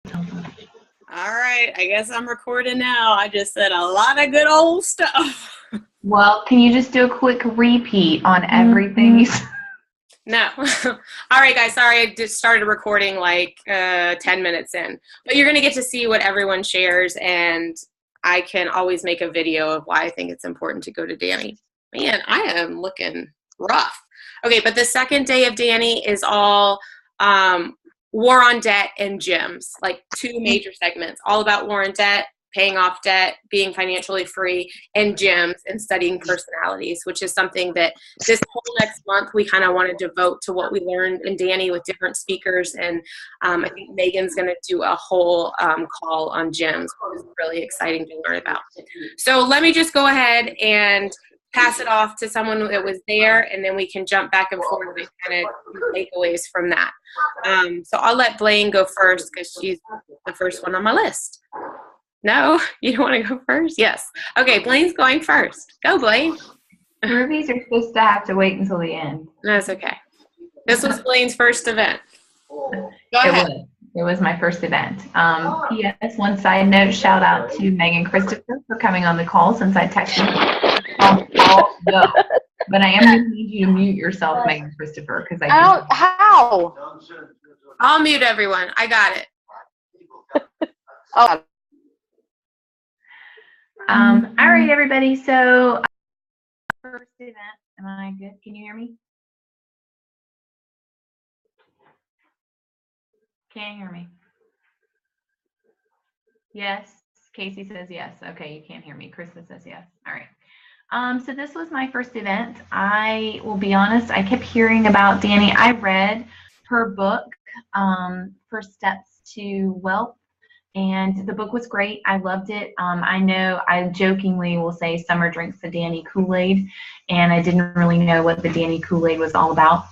All right, I guess I'm recording now. I just said a lot of good old stuff. Well, can you just do a quick repeat on everything you said? No. All right, guys, sorry I just started recording like 10 minutes in. But you're going to get to see what everyone shares, and I can always make a video of why I think it's important to go to Dani. Man, I am looking rough. Okay, but the second day of Dani is all war on debt and gyms, like two major segments, all about war on debt, paying off debt, being financially free, and gyms and studying personalities, which is something that this whole next month we kind of want to devote to what we learned in Dani with different speakers. And I think Megan's going to do a whole call on gyms, which is really exciting to learn about. So let me just go ahead and pass it off to someone that was there, and then we can jump back and forth and kind of takeaways from that. So I'll let Blaine go first because she's the first one on my list. No, you don't want to go first? Yes. Okay, Blaine's going first. Go, Blaine. Rubies are supposed to have to wait until the end. That's okay. This was Blaine's first event. Go ahead. It was my first event. P.S. One side note, shout out to Megan Christopher for coming on the call since I texted her. No. But I am going to need you to mute yourself, Megan Christopher, because How? I'll mute everyone. I got it. Oh. All right, everybody. So, first event. Am I good? Can you hear me? Can you hear me? Yes. Casey says yes. Okay, you can't hear me. Krista says yes. All right. So this was my first event. I will be honest, I kept hearing about Dani. I read her book, First Steps to Wealth, and the book was great. I loved it. I know I jokingly will say Summer drinks the Dani Kool-Aid, and I didn't really know what the Dani Kool-Aid was all about.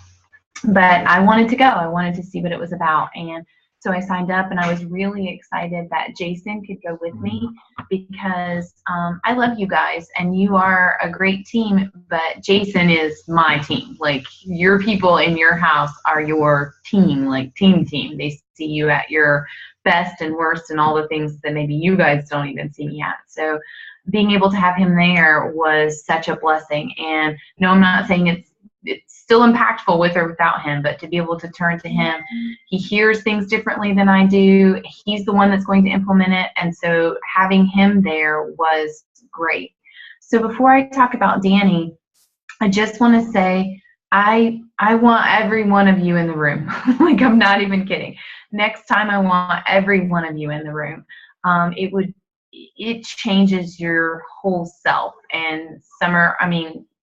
But I wanted to go. I wanted to see what it was about. And so I signed up, and I was really excited that Jason could go with me because I love you guys, and you are a great team, but Jason is my team. Like, your people in your house are your team, like team. They see you at your best and worst and all the things that maybe you guys don't even see me at. So being able to have him there was such a blessing. And no, I'm not saying it's still impactful with or without him, but to be able to turn to him, he hears things differently than I do. He's the one that's going to implement it. And so having him there was great. So before I talk about Dani, I just want to say, I want every one of you in the room. Like, I'm not even kidding. Next time I want every one of you in the room. It changes your whole self. And Summer,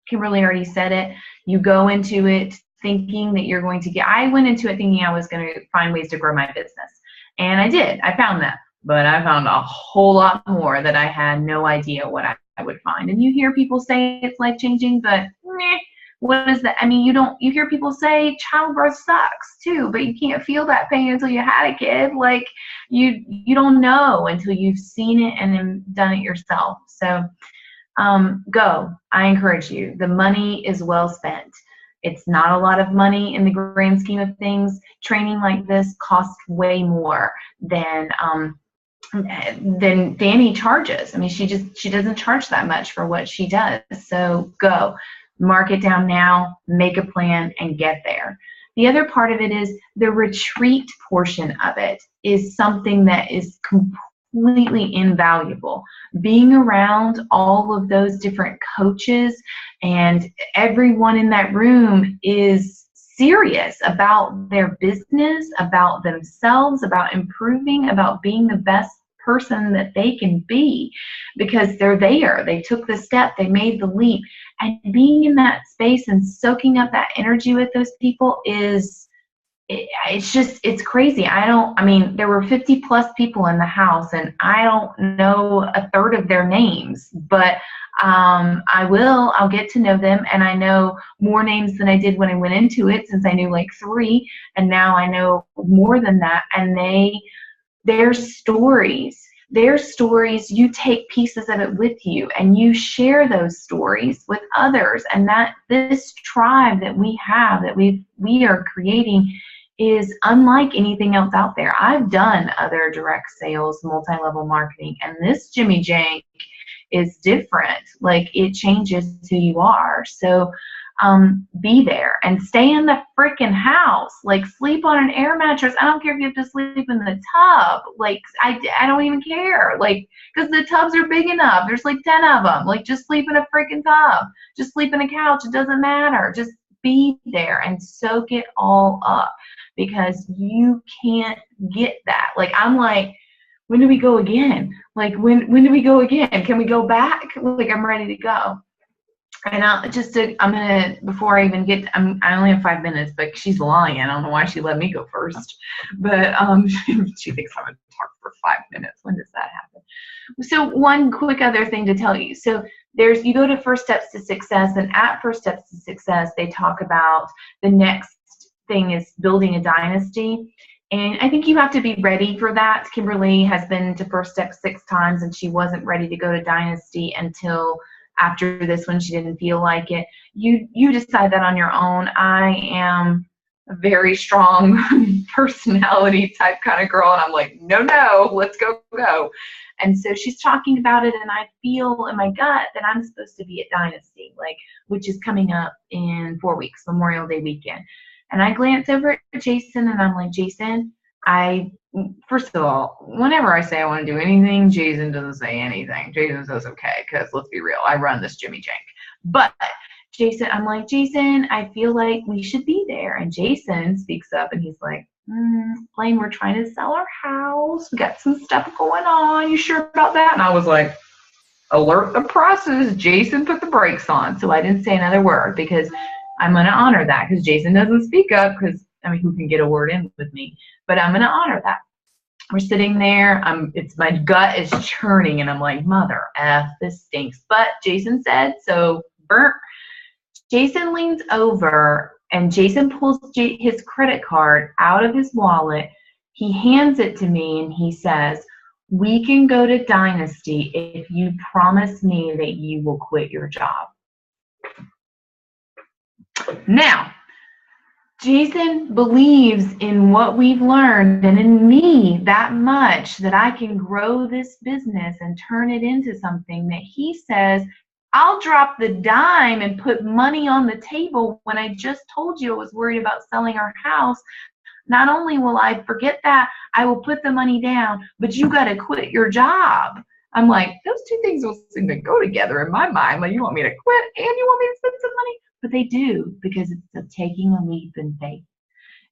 Kimberly already said it. You go into it thinking that you're going to get, I went into it thinking I was going to find ways to grow my business. And I did. I found that. But I found a whole lot more that I had no idea what I would find. And you hear people say it's life-changing, but what is that? You hear people say childbirth sucks too, but you can't feel that pain until you had a kid. Like, you don't know until you've seen it and then done it yourself. So go. I encourage you. The money is well spent. It's not a lot of money in the grand scheme of things. Training like this costs way more than Dani charges. She doesn't charge that much for what she does. So go. Mark it down now, make a plan, and get there. The other part of it is the retreat portion of it is something that is completely invaluable. Being around all of those different coaches and everyone in that room is serious about their business, about themselves, about improving, about being the best person that they can be, because they're there. They took the step, they made the leap, and being in that space and soaking up that energy with those people it's crazy. There were 50 plus people in the house, and I don't know a third of their names, but I'll get to know them, and I know more names than I did when I went into it, since I knew like 3, and now I know more than that. And their stories, you take pieces of it with you, and you share those stories with others. And that this tribe that we have, that we are creating, is unlike anything else out there. I've done other direct sales, multi-level marketing, and this Jimmy Jank is different. Like, it changes who you are. So be there and stay in the freaking house. Like, sleep on an air mattress. I don't care if you have to sleep in the tub. Like, I don't even care. Like, because the tubs are big enough. There's like 10 of them. Like, just sleep in a freaking tub. Just sleep in a couch. It doesn't matter. Just be there and soak it all up, because you can't get that. Like, I'm like, when do we go again? Like, when do we go again? Can we go back? Like, I'm ready to go. And I'm gonna, before I even get, I only have 5 minutes, but she's lying. I don't know why she let me go first, but she thinks I'm gonna talk for 5 minutes. When does that happen? So one quick other thing to tell you. So you go to First Steps to Success, and at First Steps to Success, they talk about the next thing is building a dynasty. And I think you have to be ready for that. Kimberly has been to First Step 6 times, and she wasn't ready to go to dynasty until after this one. She didn't feel like it. You decide that on your own. I am a very strong personality type kind of girl, and I'm like, no, let's go. And so she's talking about it, and I feel in my gut that I'm supposed to be at Dynasty, like, which is coming up in 4 weeks, Memorial Day weekend. And I glance over at Jason, and I'm like, Jason, first of all, whenever I say I want to do anything, Jason doesn't say anything. Jason says, okay, because let's be real, I run this Jimmy Jank. But Jason, I'm like, Jason, I feel like we should be there. And Jason speaks up, and he's like, Blaine, we're trying to sell our house. We got some stuff going on. You sure about that? And I was like, alert the process. Jason put the brakes on. So I didn't say another word, because I'm going to honor that, because Jason doesn't speak up, because, I mean, who can get a word in with me? But I'm going to honor that. We're sitting there. My gut is churning, and I'm like, mother F, this stinks. But Jason said, so burnt. Jason leans over, and Jason pulls his credit card out of his wallet. He hands it to me, and he says, we can go to Dynasty if you promise me that you will quit your job. Now, Jason believes in what we've learned and in me that much that I can grow this business and turn it into something that he says, I'll drop the dime and put money on the table when I just told you I was worried about selling our house. Not only will I forget that, I will put the money down, but you got to quit your job. I'm like, those two things will seem to go together in my mind. Like, you want me to quit and you want me to spend some money? But they do, because it's taking a leap in faith.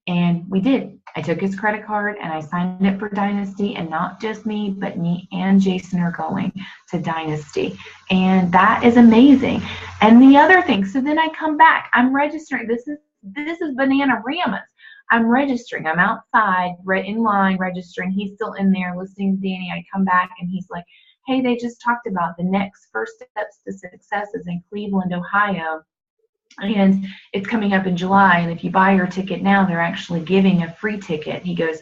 And we did. I took his credit card and I signed it for Dynasty, and not just me, but me and Jason are going to Dynasty. And that is amazing. And the other thing, so then I come back, I'm registering. This is Bananaramas. I'm registering. I'm outside, in line, registering. He's still in there listening to Dani. I come back, and he's like, hey, they just talked about the next First Steps to Success is in Cleveland, Ohio. And it's coming up in July, and if you buy your ticket now, they're actually giving a free ticket. He goes,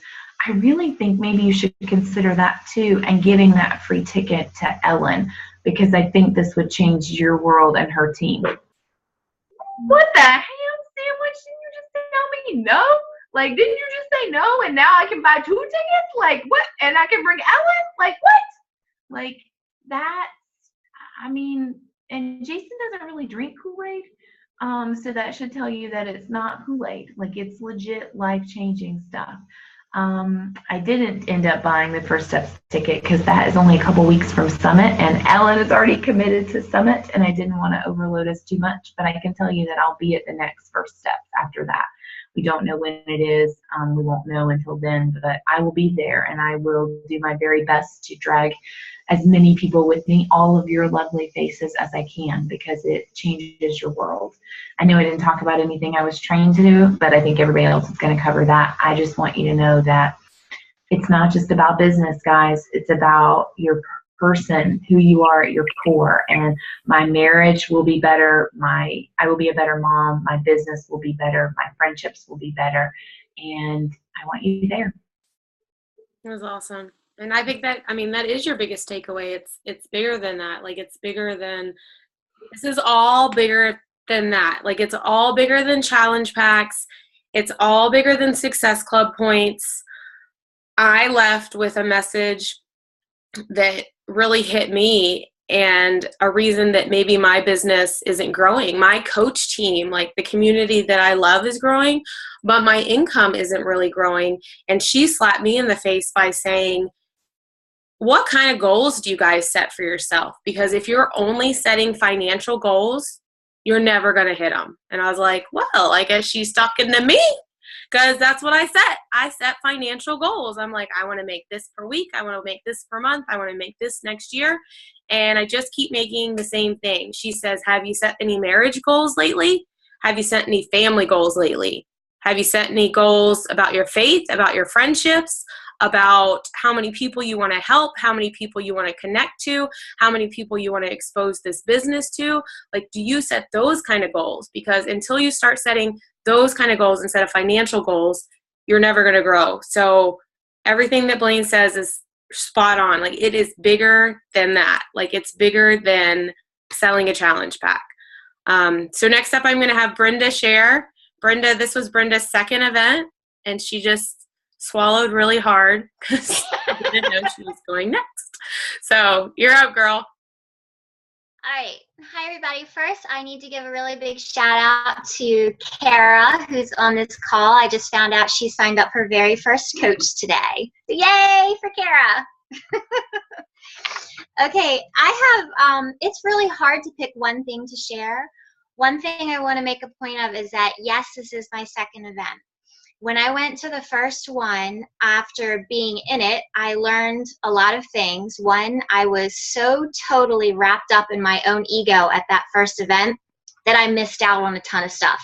I really think maybe you should consider that too, and giving that free ticket to Ellen, because I think this would change your world and her team. What the hell, Sam? What, didn't you just tell me no? Like, didn't you just say no, and now I can buy 2 tickets? Like, what? And I can bring Ellen? Like, what? Like, that's, I mean, and Jason doesn't really drink Kool-Aid. So that should tell you that it's not Kool-Aid. Like, it's legit life-changing stuff. I didn't end up buying the First Steps ticket, because that is only a couple weeks from Summit, and Ellen is already committed to Summit, and I didn't want to overload us too much. But I can tell you that I'll be at the next First Steps after that. We don't know when it is. We won't know until then, but I will be there, and I will do my very best to drag as many people with me, all of your lovely faces, as I can, because it changes your world. I know I didn't talk about anything I was trained to do, but I think everybody else is going to cover that. I just want you to know that it's not just about business, guys. It's about your person, who you are at your core. And my marriage will be better. I will be a better mom. My business will be better. My friendships will be better. And I want you there. That was awesome. And I think that, I mean, that is your biggest takeaway. It's bigger than that. Like, it's bigger than, this is all bigger than that. Like, it's all bigger than challenge packs. It's all bigger than Success Club points. I left with a message that really hit me, and a reason that maybe my business isn't growing. My coach team, like the community that I love, is growing, but my income isn't really growing. And she slapped me in the face by saying, what kind of goals do you guys set for yourself? Because if you're only setting financial goals, you're never going to hit them. And I was like, well, I guess she's talking to me, because that's what I set. I set financial goals. I'm like, I want to make this per week. I want to make this per month. I want to make this next year. And I just keep making the same thing. She says, have you set any marriage goals lately? Have you set any family goals lately? Have you set any goals about your faith, about your friendships, about how many people you want to help, how many people you want to connect to, how many people you want to expose this business to? Like, do you set those kind of goals? Because until you start setting those kind of goals instead of financial goals, you're never going to grow. So everything that Blaine says is spot on. Like, it is bigger than that. Like, it's bigger than selling a challenge pack. So next up, I'm going to have Brenda share. Brenda, this was Brenda's second event, and she just swallowed really hard because I didn't know she was going next. So you're up, girl. All right. Hi, everybody. First, I need to give a really big shout out to Kara, who's on this call. I just found out she signed up her very first coach today. So yay for Kara. Okay, I have, it's really hard to pick one thing to share. One thing I want to make a point of is that, yes, this is my second event. When I went to the first one, after being in it, I learned a lot of things. One, I was so totally wrapped up in my own ego at that first event that I missed out on a ton of stuff.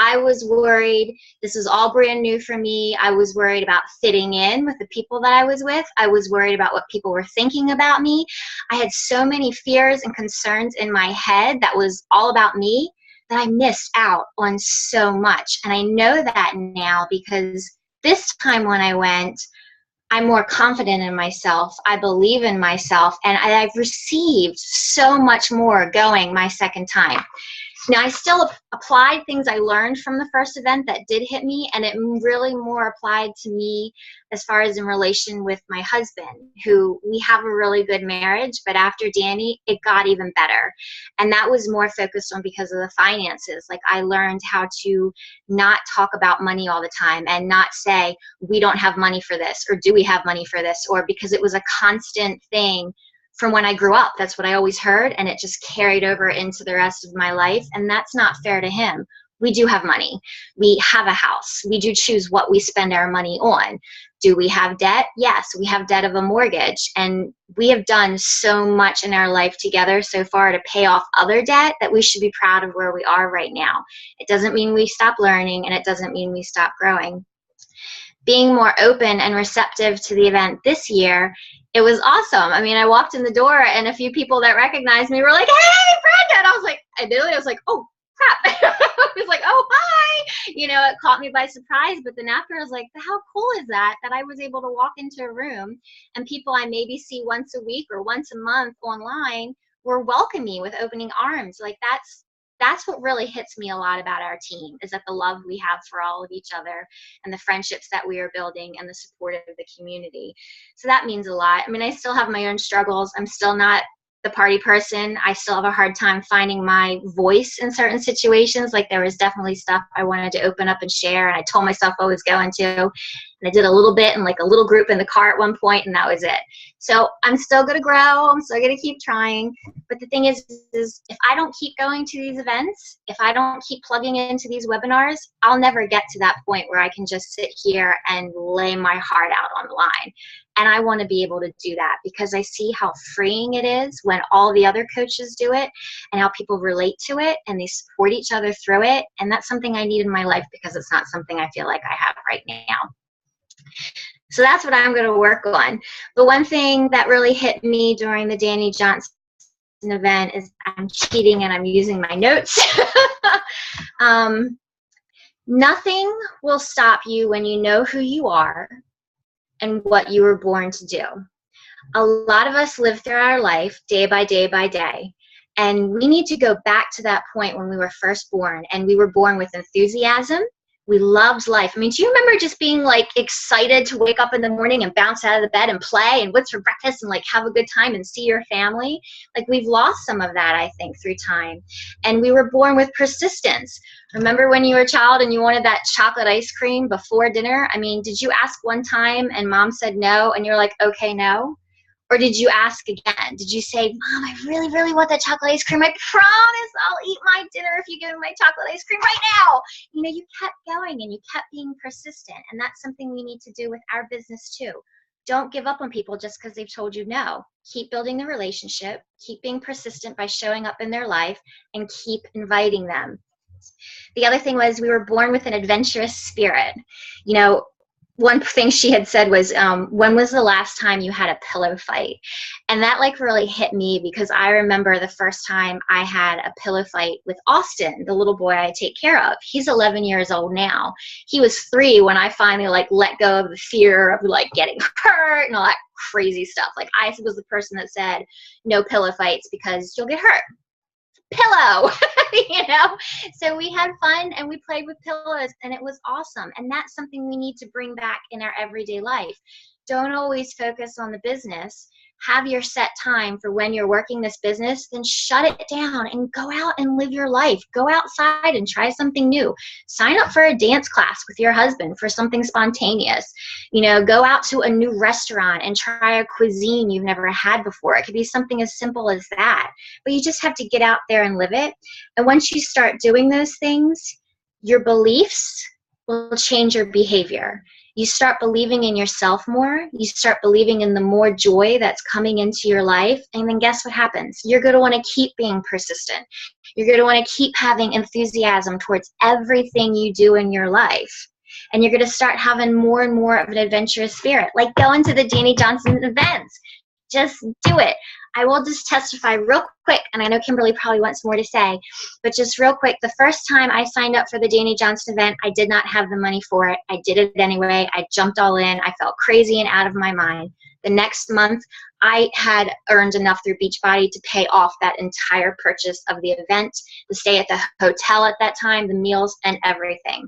I was worried. This was all brand new for me. I was worried about fitting in with the people that I was with. I was worried about what people were thinking about me. I had so many fears and concerns in my head that was all about me, that I missed out on so much. And I know that now, because this time when I went, I'm more confident in myself. I believe in myself, and I've received so much more going my second time. Now, I still applied things I learned from the first event that did hit me, and it really more applied to me as far as in relation with my husband, who we have a really good marriage, but after Dani, it got even better. And that was more focused on because of the finances. Like, I learned how to not talk about money all the time and not say, we don't have money for this, or do we have money for this, or because it was a constant thing from when I grew up. That's what I always heard, and it just carried over into the rest of my life, and that's not fair to him. We do have money. We have a house. We do choose what we spend our money on. Do we have debt? Yes, we have debt of a mortgage, and we have done so much in our life together so far to pay off other debt that we should be proud of where we are right now. It doesn't mean we stop learning, and it doesn't mean we stop growing. Being more open and receptive to the event this year, it was awesome. I mean, I walked in the door, and a few people that recognized me were like, hey, Brenda. And I was like, oh, crap. I was like, oh, hi. You know, it caught me by surprise. But then after, I was like, how cool is that I was able to walk into a room, and people I maybe see once a week or once a month online were welcoming me with opening arms. Like, that's what really hits me a lot about our team, is that the love we have for all of each other, and the friendships that we are building, and the support of the community. So that means a lot. I mean, I still have my own struggles. I'm still not the party person. I still have a hard time finding my voice in certain situations. Like, there was definitely stuff I wanted to open up and share, and I told myself I was going to. And I did a little bit in like a little group in the car at one point, and that was it. So I'm still going to grow. I'm still going to keep trying. But the thing is if I don't keep going to these events, if I don't keep plugging into these webinars, I'll never get to that point where I can just sit here and lay my heart out on the line. And I want to be able to do that, because I see how freeing it is when all the other coaches do it, and how people relate to it and they support each other through it. And that's something I need in my life, because it's not something I feel like I have right now. So that's what I'm going to work on. The one thing that really hit me during the Dani Johnson event is, I'm cheating and I'm using my notes. Nothing will stop you when you know who you are and what you were born to do. A lot of us live through our life day by day by day, and we need to go back to that point when we were first born, and we were born with enthusiasm, We loved life. I mean, do you remember just being like excited to wake up in the morning and bounce out of the bed and play and what's for breakfast and like have a good time and see your family? Like we've lost some of that, I think, through time. And we were born with persistence. Remember when you were a child and you wanted that chocolate ice cream before dinner? I mean, did you ask one time and mom said no and you're like, okay, no? Or did you ask again? Did you say, Mom, I really, really want that chocolate ice cream. I promise I'll eat my dinner if you give me my chocolate ice cream right now. You know, you kept going and you kept being persistent. And that's something we need to do with our business too. Don't give up on people just because they've told you no. Keep building the relationship. Keep being persistent by showing up in their life and keep inviting them. The other thing was we were born with an adventurous spirit. You know, one thing she had said was, when was the last time you had a pillow fight? And that like really hit me because I remember the first time I had a pillow fight with Austin, the little boy I take care of. He's 11 years old now. He was 3 when I finally like let go of the fear of like getting hurt and all that crazy stuff. Like I was the person that said no pillow fights because you'll get hurt. Pillow, you know? So we had fun and we played with pillows and it was awesome. And that's something we need to bring back in our everyday life. Don't always focus on the business. Have your set time for when you're working this business, then shut it down and go out and live your life. Go outside and try something new. Sign up for a dance class with your husband for something spontaneous. You know, go out to a new restaurant and try a cuisine you've never had before. It could be something as simple as that. But you just have to get out there and live it. And once you start doing those things, your beliefs will change your behavior. You start believing in yourself more. You start believing in the more joy that's coming into your life. And then guess what happens? You're going to want to keep being persistent. You're going to want to keep having enthusiasm towards everything you do in your life. And you're going to start having more and more of an adventurous spirit, like going to the Dani Johnson events. Just do it. I will just testify real quick, and I know Kimberly probably wants more to say, but just real quick, the first time I signed up for the Dani Johnson event, I did not have the money for it. I did it anyway. I jumped all in. I felt crazy and out of my mind. The next month, I had earned enough through Beachbody to pay off that entire purchase of the event, the stay at the hotel at that time, the meals, and everything.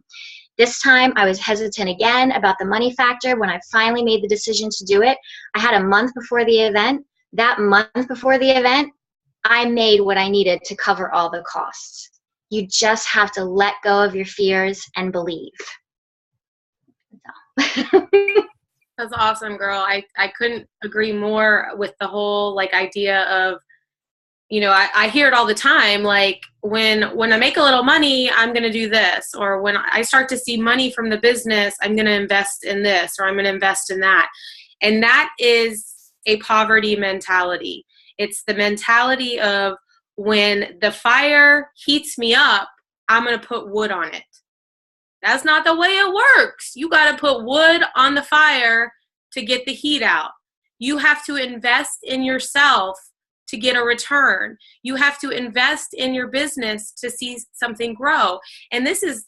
This time, I was hesitant again about the money factor. When I finally made the decision to do it, I had a month before the event. That month before the event, I made what I needed to cover all the costs. You just have to let go of your fears and believe. That's all. That's awesome, girl. I couldn't agree more with the whole like idea of, you know, I hear it all the time. Like when I make a little money, I'm going to do this. Or when I start to see money from the business, I'm going to invest in this, or I'm going to invest in that. And that is a poverty mentality. It's the mentality of when the fire heats me up, I'm going to put wood on it. That's not the way it works. You got to put wood on the fire to get the heat out. You have to invest in yourself to get a return. You have to invest in your business to see something grow. And this is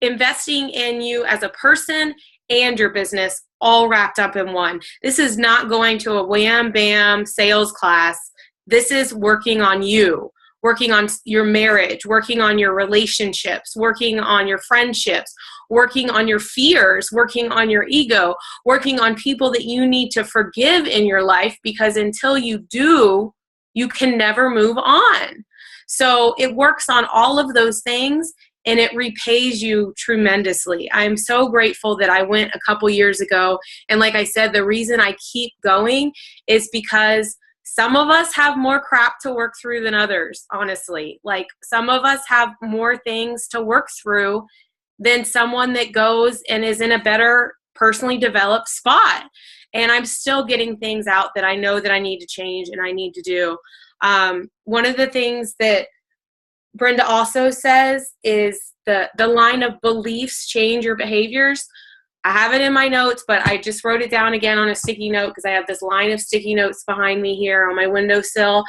investing in you as a person and your business all wrapped up in one. This is not going to a wham bam sales class. This is working on you, working on your marriage, working on your relationships, working on your friendships, working on your fears, working on your ego, working on people that you need to forgive in your life, because until you do, you can never move on. So it works on all of those things, and it repays you tremendously. I'm so grateful that I went a couple years ago. And like I said, the reason I keep going is because some of us have more crap to work through than others, honestly. Like some of us have more things to work through than someone that goes and is in a better personally developed spot. And I'm still getting things out that I know that I need to change and I need to do. One of the things that Brenda also says is the line of beliefs change your behaviors. I have it in my notes, but I just wrote it down again on a sticky note because I have this line of sticky notes behind me here on my windowsill.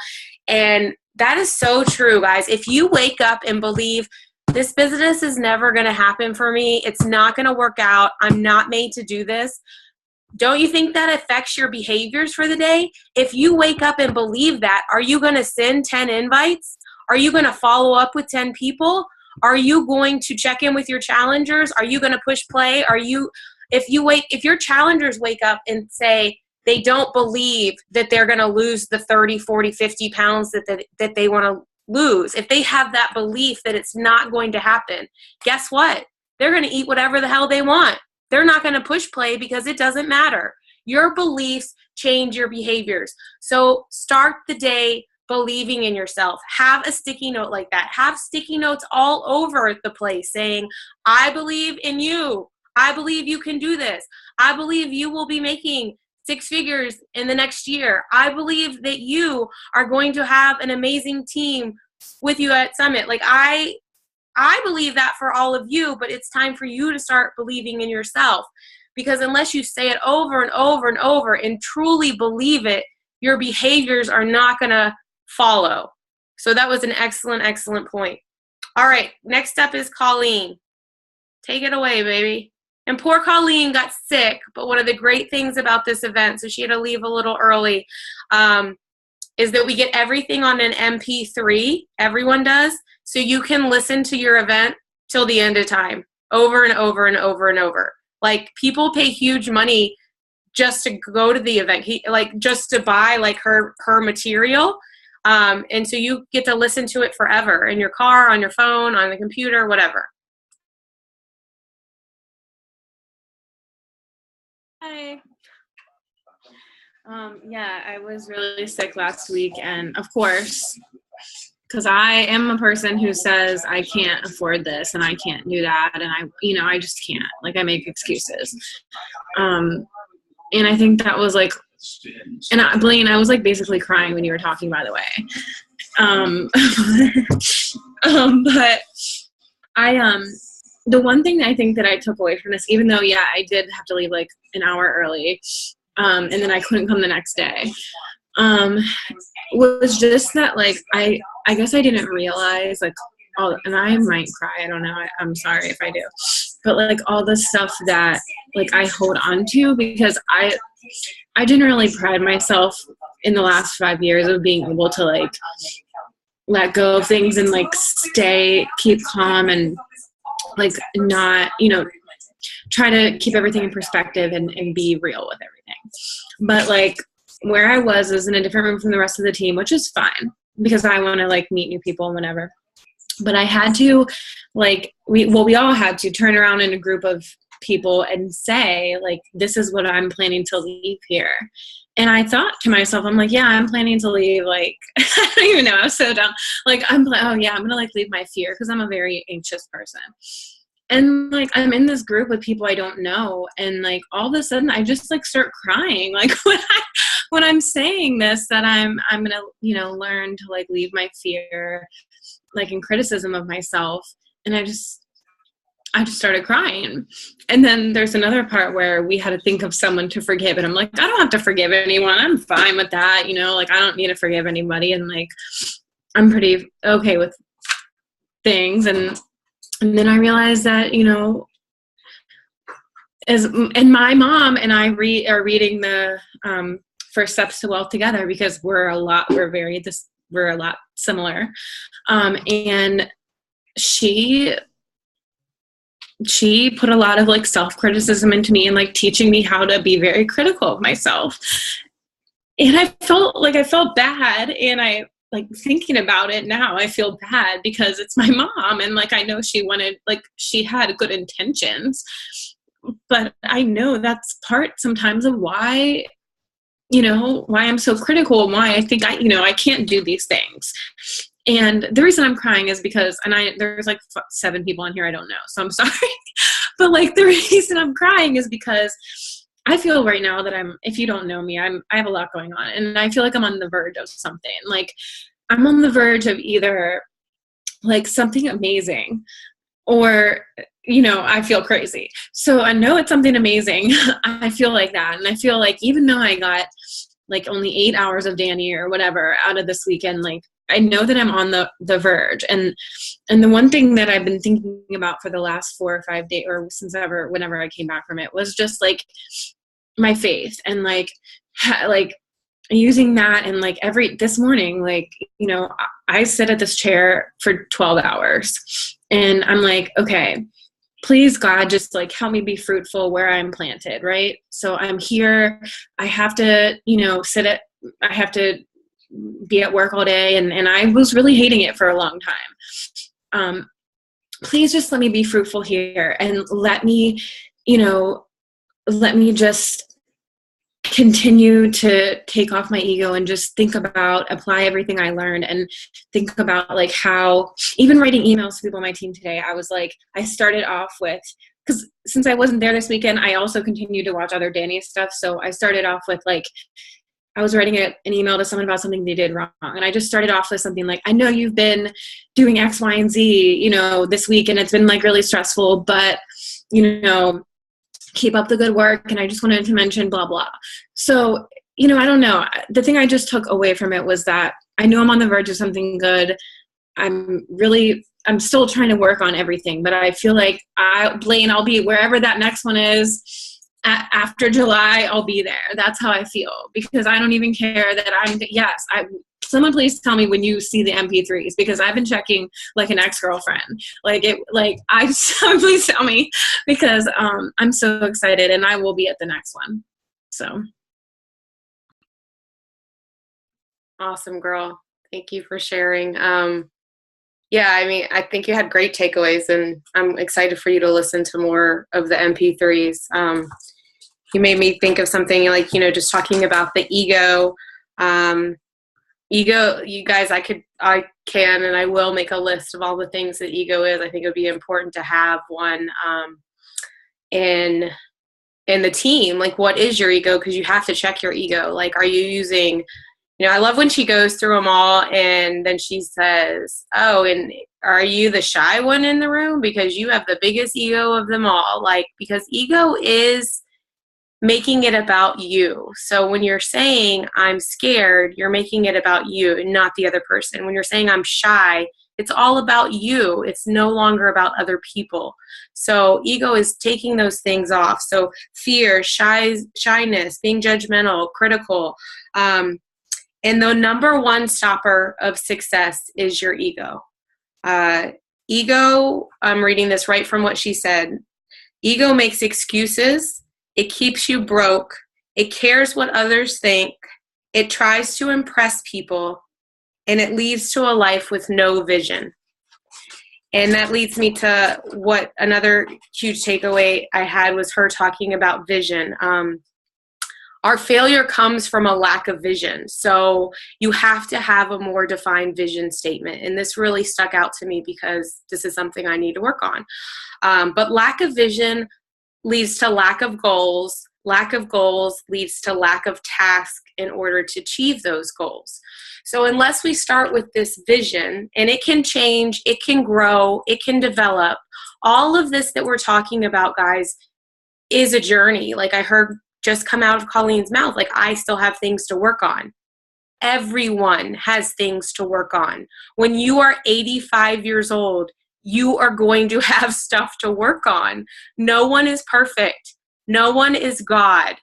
And that is so true, guys. If you wake up and believe this business is never going to happen for me, it's not going to work out, I'm not made to do this, don't you think that affects your behaviors for the day? If you wake up and believe that, are you going to send 10 invites? Are you going to follow up with 10 people? Are you going to check in with your challengers? Are you going to push play? If your challengers wake up and say they don't believe that they're going to lose the 30, 40, 50 pounds that they want to lose, if they have that belief that it's not going to happen, guess what? They're going to eat whatever the hell they want. They're not going to push play because it doesn't matter. Your beliefs change your behaviors. So start the day believing in yourself. Have a sticky note like that. Have sticky notes all over the place saying, I believe in you. I believe you can do this. I believe you will be making 6 figures in the next year. I believe that you are going to have an amazing team with you at Summit. Like I believe that for all of you, but it's time for you to start believing in yourself, because unless you say it over and over and over and truly believe it, your behaviors are not going to follow. So that was an excellent, excellent point. All right, next up is Colleen. Take it away, baby. And poor Colleen got sick, but one of the great things about this event, so she had to leave a little early, is that we get everything on an MP3. Everyone does. So you can listen to your event till the end of time, over and over and over and over. Like, people pay huge money just to go to the event, just to buy like her material. And so you get to listen to it forever in your car, on your phone, on the computer, whatever. Hi. Yeah, I was really sick last week, and of course, because I am a person who says I can't afford this and I can't do that, and I just can't. Like, I make excuses. And I think that was like, and Blaine, I was like basically crying when you were talking, by the way. But the one thing I think that I took away from this, even though, yeah, I did have to leave like an hour early, and then I couldn't come the next day, was just that, like, I guess I didn't realize, like, and I might cry, I don't know, I'm sorry if I do, but like all the stuff that like I hold on to, because I didn't really pride myself in the last 5 years of being able to like let go of things and like keep calm and like not, try to keep everything in perspective and be real with everything. But like where I was in a different room from the rest of the team, which is fine because I want to like meet new people and whatever. But I had to like, we all had to turn around in a group of people and say like, this is what I'm planning to leave here. And I thought to myself, I'm like, yeah, I'm planning to leave. Like, I don't even know. I was so dumb. Like, I'm going to like leave my fear because I'm a very anxious person. And like, I'm in this group with people I don't know. And like, all of a sudden I just like start crying. Like when I'm saying this, that I'm going to, learn to like leave my fear, like in criticism of myself. And I just started crying. And then there's another part where we had to think of someone to forgive. And I'm like, I don't have to forgive anyone. I'm fine with that. Like I don't need to forgive anybody. And like, I'm pretty okay with things. And then I realized that, and my mom and I are reading the First Steps to Wealth together because we're a lot similar. And she put a lot of like self-criticism into me and like teaching me how to be very critical of myself. And I felt bad, and I like thinking about it now, I feel bad because it's my mom, and like I know she had good intentions, but I know that's part sometimes of why I'm so critical and why I think I can't do these things. And the reason I'm crying is because, there's like 7 people in here I don't know, so I'm sorry. But like the reason I'm crying is because I feel right now that if you don't know me, I have a lot going on, and I feel like I'm on the verge of something. Like I'm on the verge of either like something amazing or, I feel crazy. So I know it's something amazing. I feel like that. And I feel like even though I got like only 8 hours of Dani or whatever out of this weekend, like I know that I'm on the verge. And the one thing that I've been thinking about for the last 4 or 5 days, or whenever I came back from it, was just like my faith and like using that, and like this morning, like, you know, I sit at this chair for 12 hours and I'm like, okay, please God, just like help me be fruitful where I'm planted. Right. So I'm here. I have to, you know, I have to be at work all day. And I was really hating it for a long time. Please just let me be fruitful here, and let me, you know, let me just continue to take off my ego and just apply everything I learned, and think about like how, even writing emails to people on my team today, I was like, I started off with, because since I wasn't there this weekend, I also continued to watch other Dani stuff. So I started off with like, I was writing an email to someone about something they did wrong. And I just started off with something like, I know you've been doing X, Y, and Z, you know, this week, and it's been like really stressful, but, you know, keep up the good work. And I just wanted to mention blah, blah. So, you know, I don't know. The thing I just took away from it was that I know I'm on the verge of something good. I'm still trying to work on everything, but I feel like Blaine, I'll be wherever that next one is. After July, I'll be there. That's how I feel, because I don't even care that someone please tell me when you see the MP3s, because I've been checking like an ex-girlfriend. Please tell me, because I'm so excited, and I will be at the next one. So. Awesome, girl. Thank you for sharing. Yeah, I mean, I think you had great takeaways, and I'm excited for you to listen to more of the MP3s. You made me think of something like, you know, just talking about the ego. Ego, you guys, I can and I will make a list of all the things that ego is. I think it would be important to have one in the team. Like, what is your ego? Because you have to check your ego. Like, are you using, you know, I love when she goes through them all and then she says, oh, and are you the shy one in the room? Because you have the biggest ego of them all. Like, because ego is making it about you. So when you're saying I'm scared, you're making it about you and not the other person. When you're saying I'm shy, it's all about you. It's no longer about other people. So ego is taking those things off. So fear, shyness, being judgmental, critical. And the number one stopper of success is your ego. Ego, I'm reading this right from what she said. Ego makes excuses. It keeps you broke. It cares what others think. It tries to impress people. And it leads to a life with no vision. And that leads me to what another huge takeaway I had was her talking about vision. Our failure comes from a lack of vision. So you have to have a more defined vision statement. And this really stuck out to me because this is something I need to work on. But lack of vision leads to lack of goals. Lack of goals leads to lack of task in order to achieve those goals. So unless we start with this vision, and it can change, it can grow, it can develop, all of this that we're talking about, guys, is a journey. Like I heard just come out of Colleen's mouth, like I still have things to work on. Everyone has things to work on. When you are 85 years old, you are going to have stuff to work on. No one is perfect. No one is God.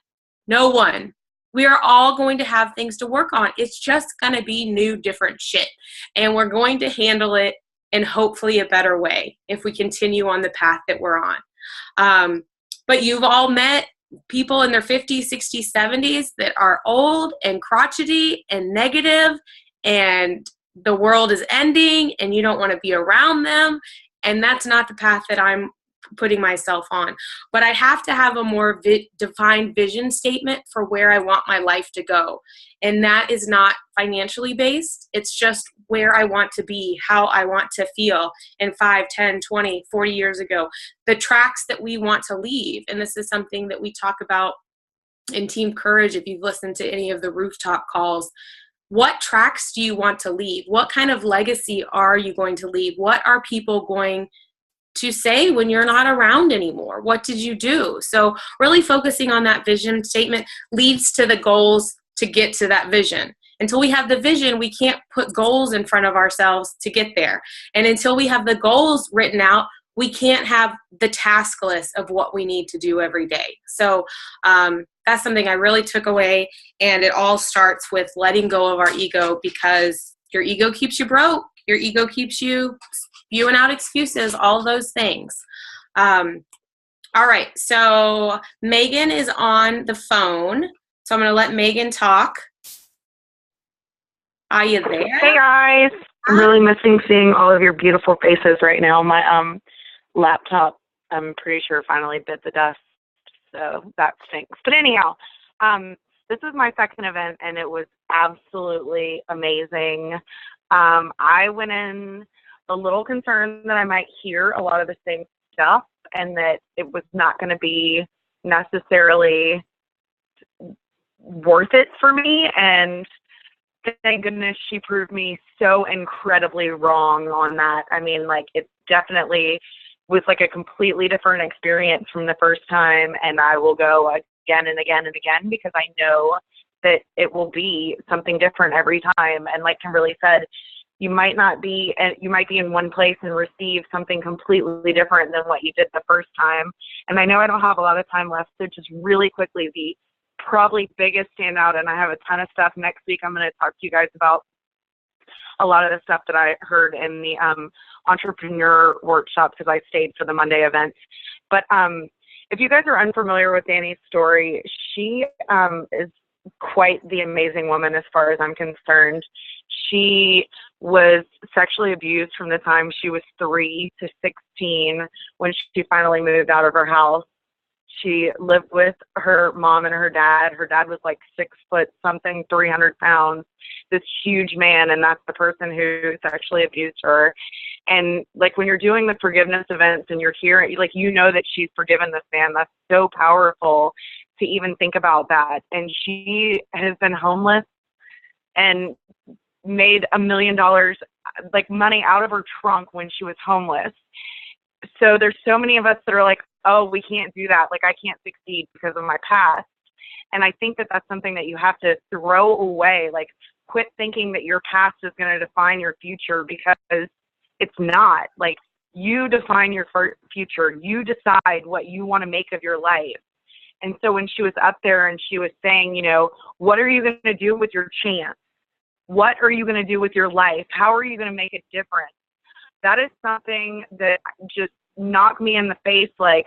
No one. We are all going to have things to work on. It's just going to be new, different shit. And we're going to handle it in hopefully a better way if we continue on the path that we're on. But you've all met people in their 50s, 60s, 70s that are old and crotchety and negative, and the world is ending and you don't want to be around them. And that's not the path that I'm putting myself on. But I have to have a more defined vision statement for where I want my life to go. And that is not financially based. It's just where I want to be, how I want to feel in 5, 10, 20, 40 years ago. The tracks that we want to leave. And this is something that we talk about in Team Courage. If you've listened to any of the rooftop calls, what tracks do you want to leave? What kind of legacy are you going to leave? What are people going to say when you're not around anymore? What did you do? So really focusing on that vision statement leads to the goals to get to that vision. Until we have the vision, we can't put goals in front of ourselves to get there. And until we have the goals written out, we can't have the task list of what we need to do every day. So that's something I really took away. And it all starts with letting go of our ego, because your ego keeps you broke. Your ego keeps you spewing out excuses, all those things. All right, so Megan is on the phone. So I'm going to let Megan talk. Are you there? Hey guys, I'm really missing seeing all of your beautiful faces right now. My laptop, I'm pretty sure, finally bit the dust, so that stinks. But anyhow, this was my second event, and it was absolutely amazing. I went in a little concerned that I might hear a lot of the same stuff, and that it was not going to be necessarily worth it for me. And thank goodness she proved me so incredibly wrong on that. I mean, like, it definitely was like a completely different experience from the first time, and I will go again and again and again, because I know that it will be something different every time. And like Kimberly said, you might be in one place and receive something completely different than what you did the first time. And I know I don't have a lot of time left, so just really quickly, the probably biggest standout, and I have a ton of stuff next week I'm going to talk to you guys about a lot of the stuff that I heard in the entrepreneur workshop, because I stayed for the Monday event. But if you guys are unfamiliar with Dani's story, she is quite the amazing woman as far as I'm concerned. She was sexually abused from the time she was 3 to 16 when she finally moved out of her house. She lived with her mom and her dad. Her dad was like 6 foot something, 300 pounds, this huge man, and that's the person who sexually abused her. And like, when you're doing the forgiveness events and you're hearing, like, you know that she's forgiven this man. That's so powerful to even think about that. And she has been homeless and made $1 million, like, money out of her trunk when she was homeless. So there's so many of us that are like, oh, we can't do that. Like, I can't succeed because of my past. And I think that that's something that you have to throw away. Like, quit thinking that your past is going to define your future, because it's not. Like, you define your future. You decide what you want to make of your life. And so when she was up there and she was saying, you know, what are you going to do with your chance? What are you going to do with your life? How are you going to make it different? That is something that just knocked me in the face. Like,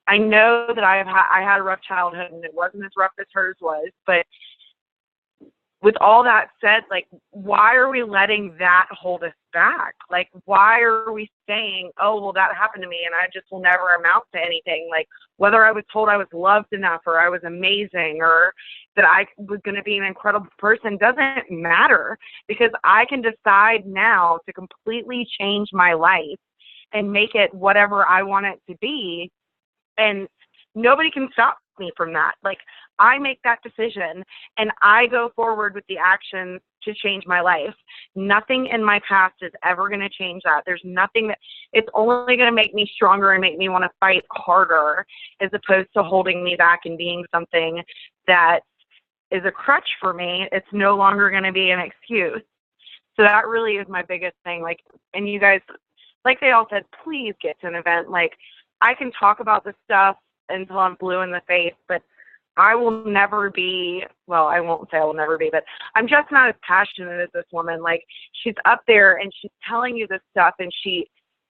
I know that I had a rough childhood, and it wasn't as rough as hers was, but with all that said, like, why are we letting that hold us back? Like, why are we saying, oh, well, that happened to me and I just will never amount to anything? Like, whether I was told I was loved enough, or I was amazing, or that I was going to be an incredible person doesn't matter, because I can decide now to completely change my life and make it whatever I want it to be. And nobody can stop me from that. Like, I make that decision and I go forward with the action to change my life. Nothing in my past is ever going to change that. There's nothing that, it's only going to make me stronger and make me want to fight harder, as opposed to holding me back and being something that is a crutch for me. It's no longer going to be an excuse. So that really is my biggest thing. Like, and you guys, like they all said, please get to an event. Like, I can talk about this stuff until I'm blue in the face, but I will never be, well, I won't say I will never be, but I'm just not as passionate as this woman. Like, she's up there and she's telling you this stuff, and she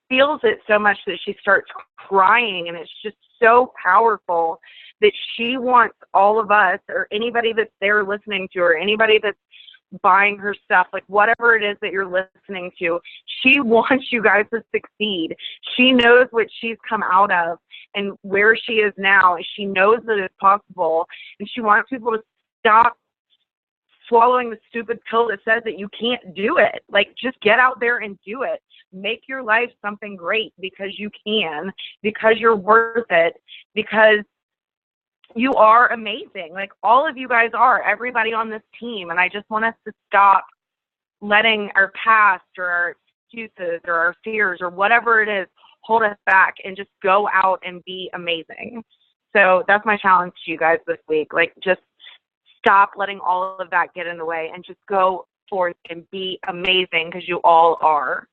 feels it so much that she starts crying, and it's just so powerful that she wants all of us, or anybody that's there listening to her, anybody that's buying her stuff, like whatever it is that you're listening to, she wants you guys to succeed. She knows what she's come out of and where she is now. She knows that it's possible, and she wants people to stop swallowing the stupid pill that says that you can't do it. Like, just get out there and do it. Make your life something great, because you can, because you're worth it, because you are amazing. Like, all of you guys are, everybody on this team. And I just want us to stop letting our past or our excuses or our fears or whatever it is hold us back, and just go out and be amazing. So that's my challenge to you guys this week. Like, just stop letting all of that get in the way, and just go forth and be amazing, because you all are.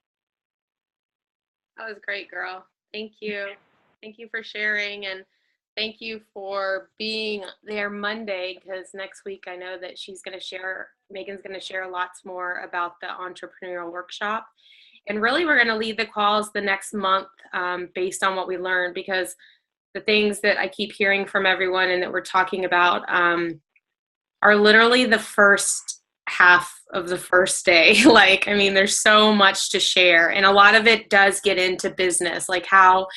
That was great, girl. Thank you. Thank you for sharing. And Thank you for being there Monday, because next week I know that Megan's going to share lots more about the entrepreneurial workshop. And really, we're going to lead the calls the next month based on what we learned, because the things that I keep hearing from everyone and that we're talking about are literally the first half of the first day. Like, I mean, there's so much to share, and a lot of it does get into business. Like, how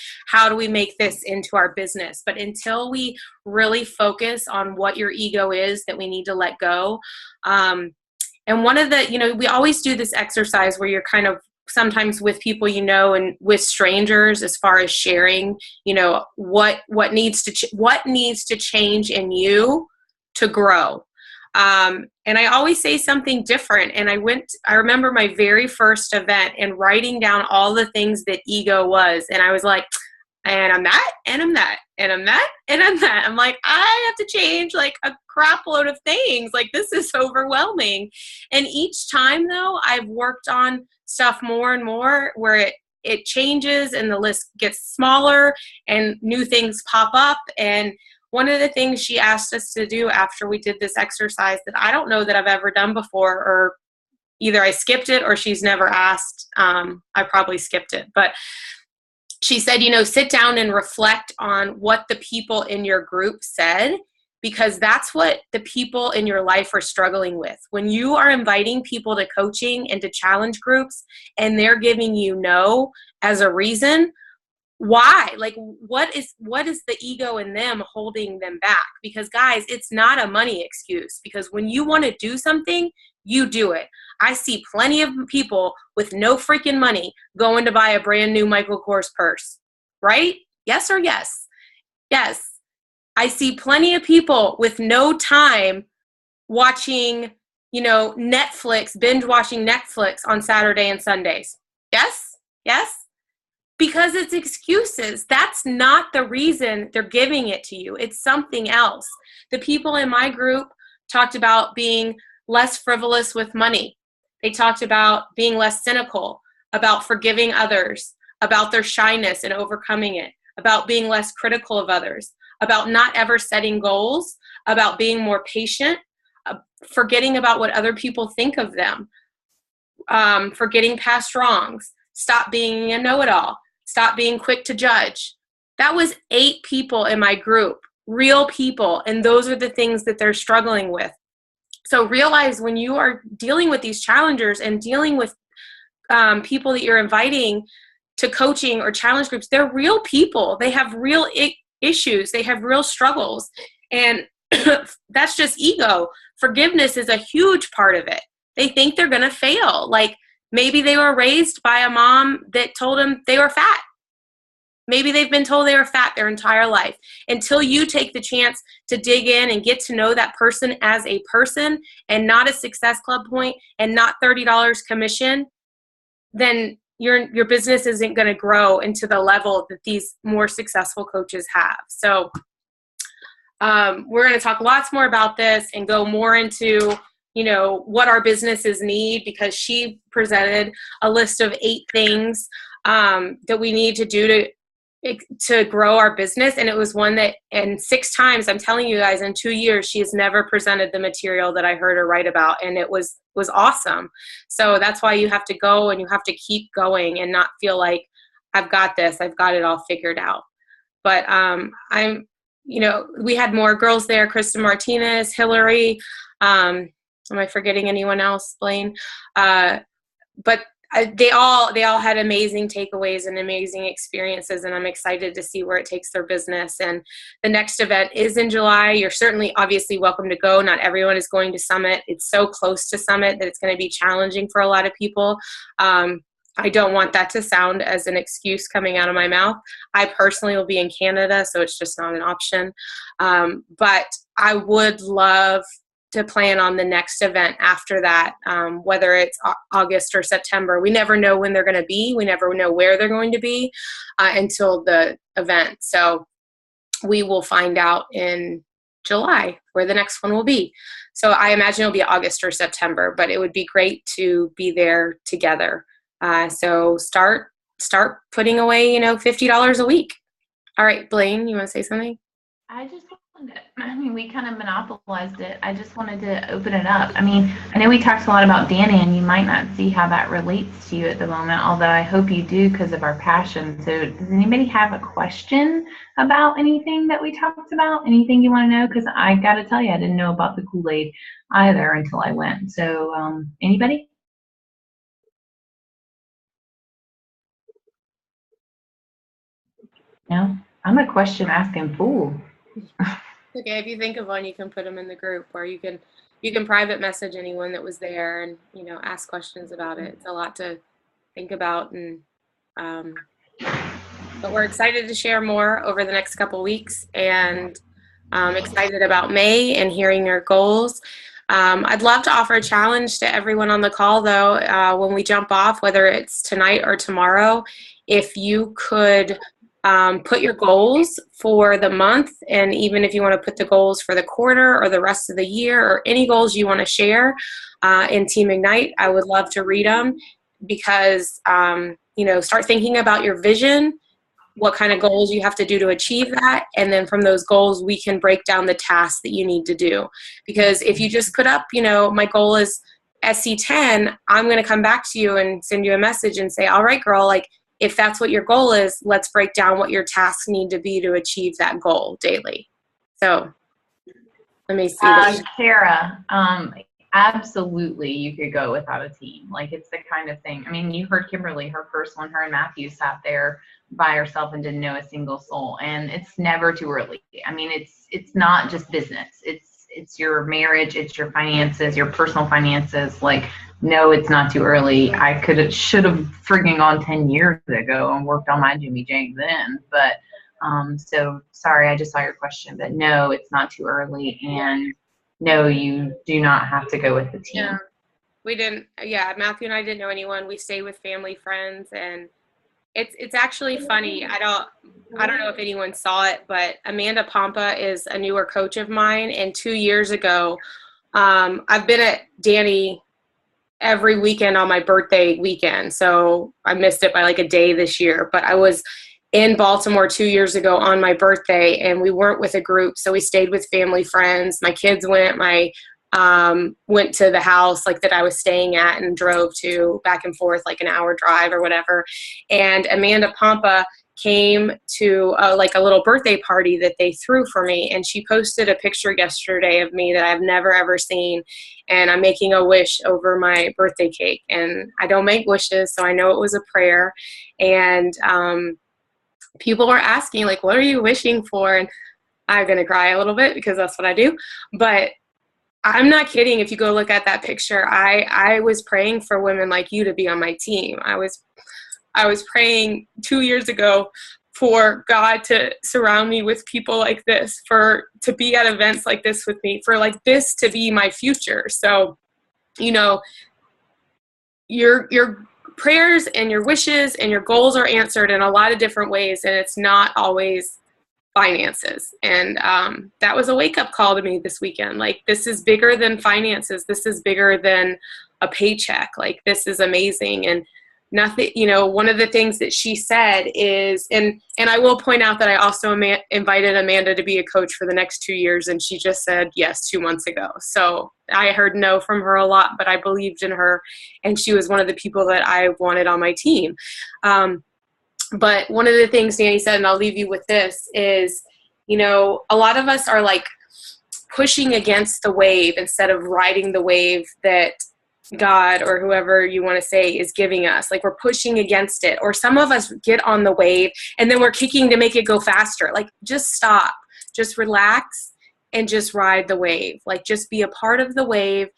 do we make this into our business? But until we really focus on what your ego is that we need to let go, and one of the, we always do this exercise where you're kind of sometimes with people, and with strangers, as far as sharing, what needs to change in you to grow. And I always say something different. And I remember my very first event and writing down all the things that ego was. And I was like, and I'm that, and I'm that, and I'm that, and I'm that. I'm like, I have to change like a crap load of things. Like, this is overwhelming. And each time though, I've worked on stuff more and more where it changes and the list gets smaller and new things pop up. And one of the things she asked us to do after we did this exercise that I don't know that I've ever done before, or either I skipped it or she's never asked. I probably skipped it, but she said, sit down and reflect on what the people in your group said, because that's what the people in your life are struggling with. When you are inviting people to coaching and to challenge groups and they're giving you no as a reason, why? Like, what is the ego in them holding them back? Because guys, it's not a money excuse, because when you want to do something, you do it. I see plenty of people with no freaking money going to buy a brand new Michael Kors purse, right? Yes or yes? Yes. I see plenty of people with no time watching, Netflix, binge watching Netflix on Saturday and Sundays. Yes? Yes? Because it's excuses. That's not the reason they're giving it to you. It's something else. The people in my group talked about being less frivolous with money. They talked about being less cynical, about forgiving others, about their shyness and overcoming it, about being less critical of others, about not ever setting goals, about being more patient, forgetting about what other people think of them, forgetting past wrongs, stop being a know-it-all, stop being quick to judge. That was 8 people in my group, real people, and those are the things that they're struggling with. So realize when you are dealing with these challengers and dealing with people that you're inviting to coaching or challenge groups, they're real people. They have real issues. They have real struggles. And that's just ego. Forgiveness is a huge part of it. They think they're going to fail. Like, maybe they were raised by a mom that told them they were fat. Maybe they've been told they were fat their entire life. Until you take the chance to dig in and get to know that person as a person and not a Success Club point and not $30 commission, then your business isn't going to grow into the level that these more successful coaches have. So we're going to talk lots more about this and go more into what our businesses need, because she presented a list of 8 things that we need to do to grow our business. And it was one that, and 6 times, I'm telling you guys, in 2 years, she has never presented the material that I heard her write about. And it was awesome. So that's why you have to go and you have to keep going and not feel like I've got this, I've got it all figured out. But we had more girls there, Krista Martinez, Hillary, am I forgetting anyone else, Blaine? But they all had amazing takeaways and amazing experiences, and I'm excited to see where it takes their business. And the next event is in July. You're certainly obviously welcome to go. Not everyone is going to Summit. It's so close to Summit that it's going to be challenging for a lot of people. I don't want that to sound as an excuse coming out of my mouth. I personally will be in Canada, so it's just not an option. But I would love to plan on the next event after that, whether it's August or September. We never know when they're going to be. We never know where they're going to be until the event. So we will find out in July where the next one will be. So I imagine it'll be August or September, but it would be great to be there together. So start putting away, $50 a week. All right, Blaine, you want to say something? I just wanted to, I mean, we kind of monopolized it. I just wanted to open it up. I mean, I know we talked a lot about Dani, and you might not see how that relates to you at the moment, although I hope you do because of our passion. So does anybody have a question about anything that we talked about? Anything you want to know? Because I got to tell you, I didn't know about the Kool-Aid either until I went. So anybody? No? I'm a question asking fool. Okay, if you think of one, you can put them in the group, or you can private message anyone that was there and, you know, ask questions about it. It's a lot to think about, and but we're excited to share more over the next couple weeks, and excited about May and hearing your goals. I'd love to offer a challenge to everyone on the call, though, when we jump off, whether it's tonight or tomorrow, if you could put your goals for the month, and even if you want to put the goals for the quarter or the rest of the year, or any goals you want to share in Team Ignite, I would love to read them, because you know, start thinking about your vision, what kind of goals you have to do to achieve that, and then from those goals we can break down the tasks that you need to do. Because if you just put up, you know, my goal is SC10, I'm going to come back to you and send you a message and say, all right, girl, like, if that's what your goal is, let's break down what your tasks need to be to achieve that goal daily. So let me see. Sarah, absolutely you could go without a team. Like, it's the kind of thing, I mean, you heard Kimberly, her first one, her and Matthew sat there by herself and didn't know a single soul. And it's never too early. I mean, it's not just business. It's your marriage, it's your finances, your personal finances. Like, no, it's not too early. Should have frigging gone 10 years ago and worked on my Jimmy Jane then. But so sorry, I just saw your question, but no, it's not too early. And no, you do not have to go with the team. Yeah, we didn't. Yeah, Matthew and I didn't know anyone. We stayed with family, friends, and it's actually funny. I don't know if anyone saw it, but Amanda Pompa is a newer coach of mine, and 2 years ago, I've been at Dani every weekend on my birthday weekend, so I missed it by like a day this year, but I was in Baltimore 2 years ago on my birthday, and we weren't with a group, so we stayed with family, friends. My kids went, went to the house like that I was staying at and drove to back and forth like an hour drive or whatever. And Amanda Pompa came to like a little birthday party that they threw for me, and she posted a picture yesterday of me that I've never ever seen, and I'm making a wish over my birthday cake. And I don't make wishes, so I know it was a prayer. And people were asking, like, what are you wishing for? And I'm gonna cry a little bit because that's what I do, but I'm not kidding. If you go look at that picture, I was praying for women like you to be on my team. I was praying 2 years ago for God to surround me with people like this, to be at events like this with me, for like this to be my future. So, you know, your prayers and your wishes and your goals are answered in a lot of different ways, and it's not always finances. And that was a wake-up call to me this weekend. Like, this is bigger than finances. This is bigger than a paycheck. Like, this is amazing. And nothing, you know, one of the things that she said is, and I will point out that I also invited Amanda to be a coach for the next 2 years, and she just said yes 2 months ago. So I heard no from her a lot, but I believed in her, and she was one of the people that I wanted on my team. But one of the things Dani said, and I'll leave you with this, is, you know, a lot of us are like pushing against the wave instead of riding the wave that God, or whoever you want to say, is giving us. Like, we're pushing against it. Or some of us get on the wave and then we're kicking to make it go faster. Like, just stop, just relax and just ride the wave. Like, just be a part of the wave.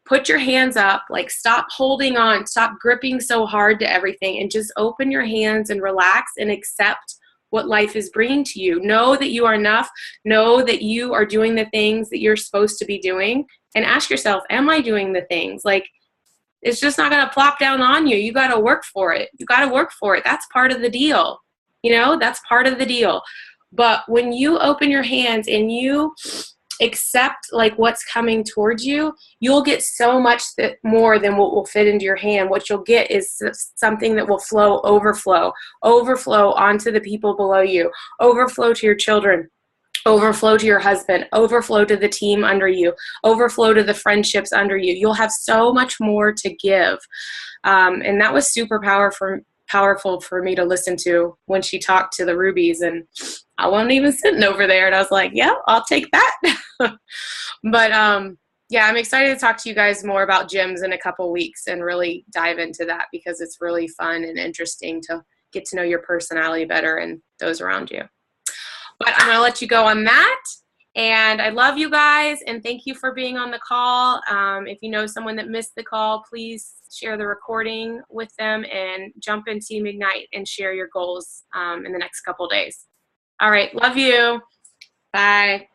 Put your hands up, like, stop holding on, stop gripping so hard to everything, and just open your hands and relax and accept what life is bringing to you. Know that you are enough. Know that you are doing the things that you're supposed to be doing, and ask yourself, am I doing the things? Like, it's just not going to plop down on you. You got to work for it. You got to work for it. That's part of the deal. You know, that's part of the deal. But when you open your hands and you accept like what's coming towards you, you'll get so much more than what will fit into your hand. What you'll get is something that will overflow onto the people below you, overflow to your children, overflow to your husband, overflow to the team under you, overflow to the friendships under you. You'll have so much more to give. And that was super powerful for me to listen to when she talked to the Rubies, and I wasn't even sitting over there, and I was like, yeah, I'll take that. But yeah, I'm excited to talk to you guys more about gyms in a couple weeks and really dive into that, because it's really fun and interesting to get to know your personality better and those around you. But I'm going to let you go on that. And I love you guys, and thank you for being on the call. If you know someone that missed the call, please share the recording with them and jump in Team Ignite and share your goals in the next couple days. All right. Love you. Bye.